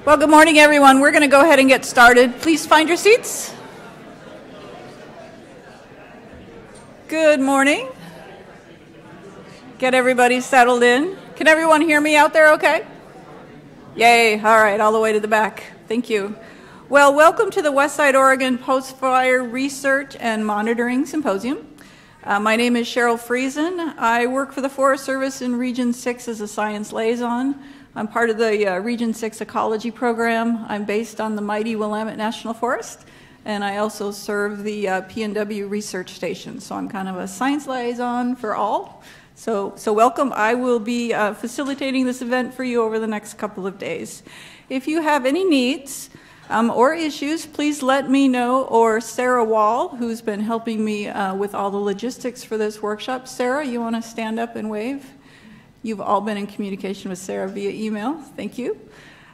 Well, good morning, everyone. We're going to go ahead and get started. Please find your seats. Good morning. Get everybody settled in. Can everyone hear me out there okay? Yay. All right, all the way to the back. Thank you. Well, welcome to the Westside Oregon Post-fire Research and Monitoring Symposium. My name is Cheryl Friesen. I work for the Forest Service in Region 6 as a science liaison. I'm part of the Region 6 Ecology Program. I'm based on the mighty Willamette National Forest, and I also serve the PNW Research Station. So I'm kind of a science liaison for all. So welcome. I will be facilitating this event for you over the next couple of days. If you have any needs or issues, please let me know, or Sarah Wall, who's been helping me with all the logistics for this workshop. Sarah, you want to stand up and wave? You've all been in communication with Sarah via email. Thank you.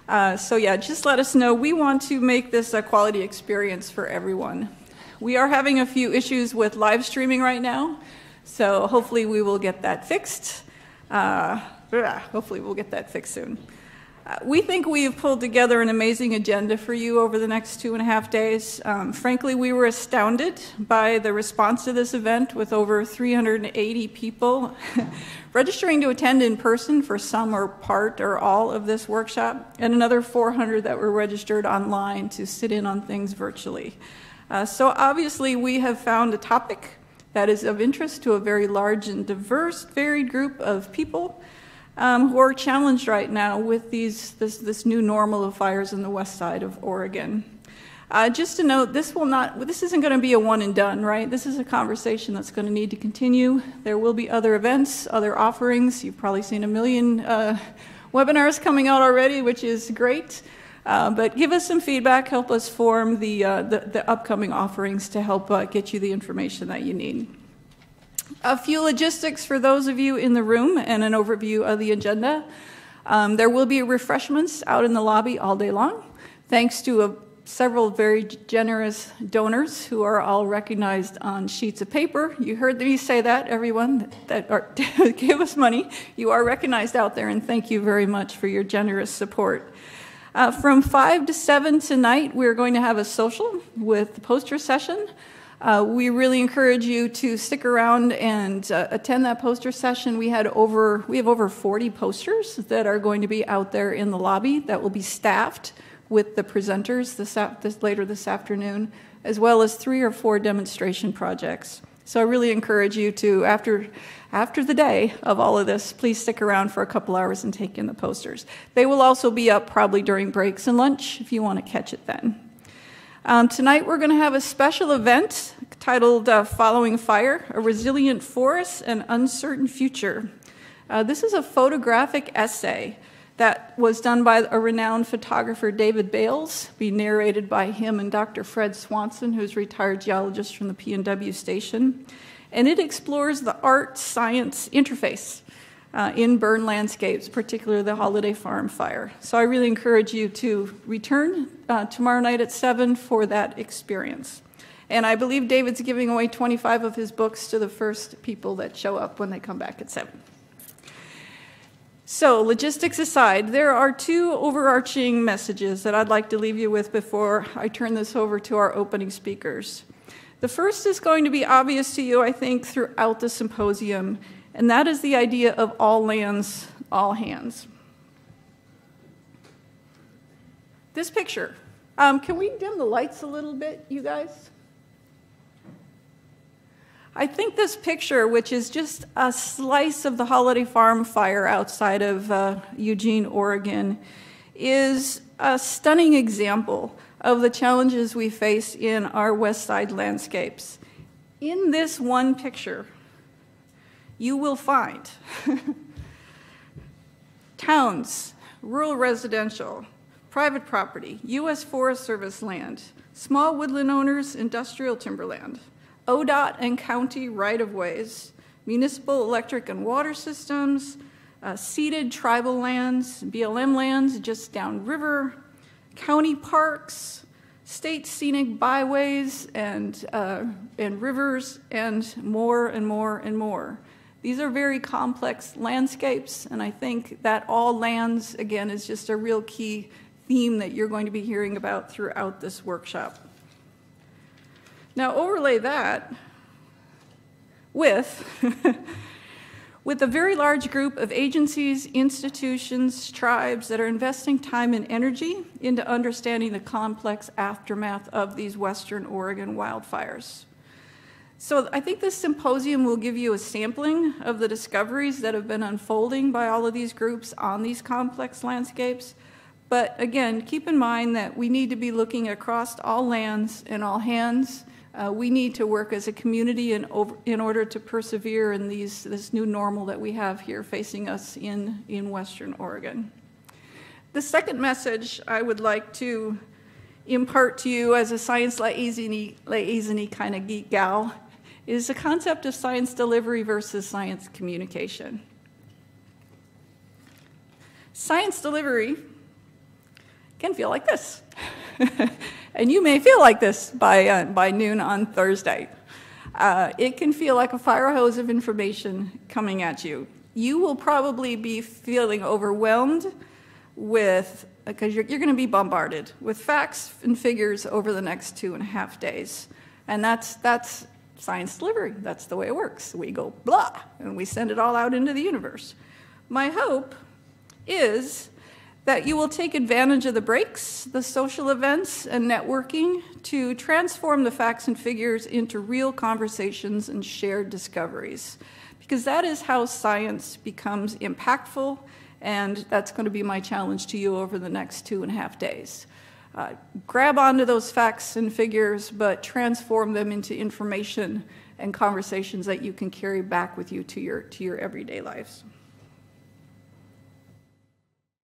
So yeah, just let us know. We want to make this a quality experience for everyone. We are having a few issues with live streaming right now, so hopefully we will get that fixed. Hopefully we'll get that fixed soon. We think we've pulled together an amazing agenda for you over the next 2.5 days. Frankly, we were astounded by the response to this event, with over 380 people registering to attend in person for some or part or all of this workshop, and another 400 that were registered online to sit in on things virtually. So obviously we have found a topic that is of interest to a very large and diverse, varied group of people who are challenged right now with this new normal of fires in the west side of Oregon. Just to note, this isn't going to be a one and done, right? This is a conversation that's going to need to continue. There will be other events, other offerings. You've probably seen 1 million webinars coming out already, which is great. But give us some feedback, help us form the upcoming offerings to help get you the information that you need. A few logistics for those of you in the room and an overview of the agenda. There will be refreshments out in the lobby all day long, thanks to several very generous donors who are all recognized on sheets of paper. You heard me say that, everyone that give us money. You are recognized out there, and thank you very much for your generous support. From 5 to 7 tonight, we're going to have a social with the poster session. We really encourage you to stick around and attend that poster session. We have over 40 posters that are going to be out there in the lobby that will be staffed with the presenters later this afternoon, as well as 3 or 4 demonstration projects. So I really encourage you to, after the day of all of this, please stick around for a couple hours and take in the posters. They will also be up probably during breaks and lunch if you want to catch it then. Tonight we're going to have a special event titled Following Fire, A Resilient Forest and Uncertain Future. This is a photographic essay that was done by a renowned photographer, David Bales, be narrated by him and Dr. Fred Swanson, who's a retired geologist from the PNW station. And it explores the art-science interface in burn landscapes, particularly the Holiday Farm fire. So I really encourage you to return tomorrow night at 7 for that experience. And I believe David's giving away 25 of his books to the first people that show up when they come back at 7. So logistics aside, there are 2 overarching messages that I'd like to leave you with before I turn this over to our opening speakers. The first is going to be obvious to you, I think, throughout the symposium, and that is the idea of all lands, all hands. This picture, can we dim the lights a little bit, you guys? I think this picture, which is just a slice of the Holiday Farm fire outside of Eugene, Oregon, is a stunning example of the challenges we face in our west side landscapes. In this one picture, you will find towns, rural residential, private property, U.S. Forest Service land, small woodland owners, industrial timberland, ODOT and county right-of-ways, municipal electric and water systems, ceded tribal lands, BLM lands just downriver, county parks, state scenic byways and rivers, and more and more and more. These are very complex landscapes, and I think that all lands, again, is just a real key theme that you're going to be hearing about throughout this workshop. Now overlay that with with a very large group of agencies, institutions, tribes that are investing time and energy into understanding the complex aftermath of these Western Oregon wildfires. So I think this symposium will give you a sampling of the discoveries that have been unfolding by all of these groups on these complex landscapes. But again, keep in mind that we need to be looking across all lands and all hands. We need to work as a community in order to persevere in this new normal that we have here facing us in Western Oregon. The second message I would like to impart to you as a science liaison-y kind of geek gal is the concept of science delivery versus science communication. Science delivery can feel like this. And you may feel like this by noon on Thursday. It can feel like a fire hose of information coming at you. You will probably be feeling overwhelmed because you're going to be bombarded with facts and figures over the next 2.5 days. And that's science delivery. That's the way it works. We go blah, and we send it all out into the universe. My hope is that you will take advantage of the breaks, the social events, and networking to transform the facts and figures into real conversations and shared discoveries. Because that is how science becomes impactful, and that's going to be my challenge to you over the next 2.5 days. Grab onto those facts and figures, but transform them into information and conversations that you can carry back with you to your everyday lives.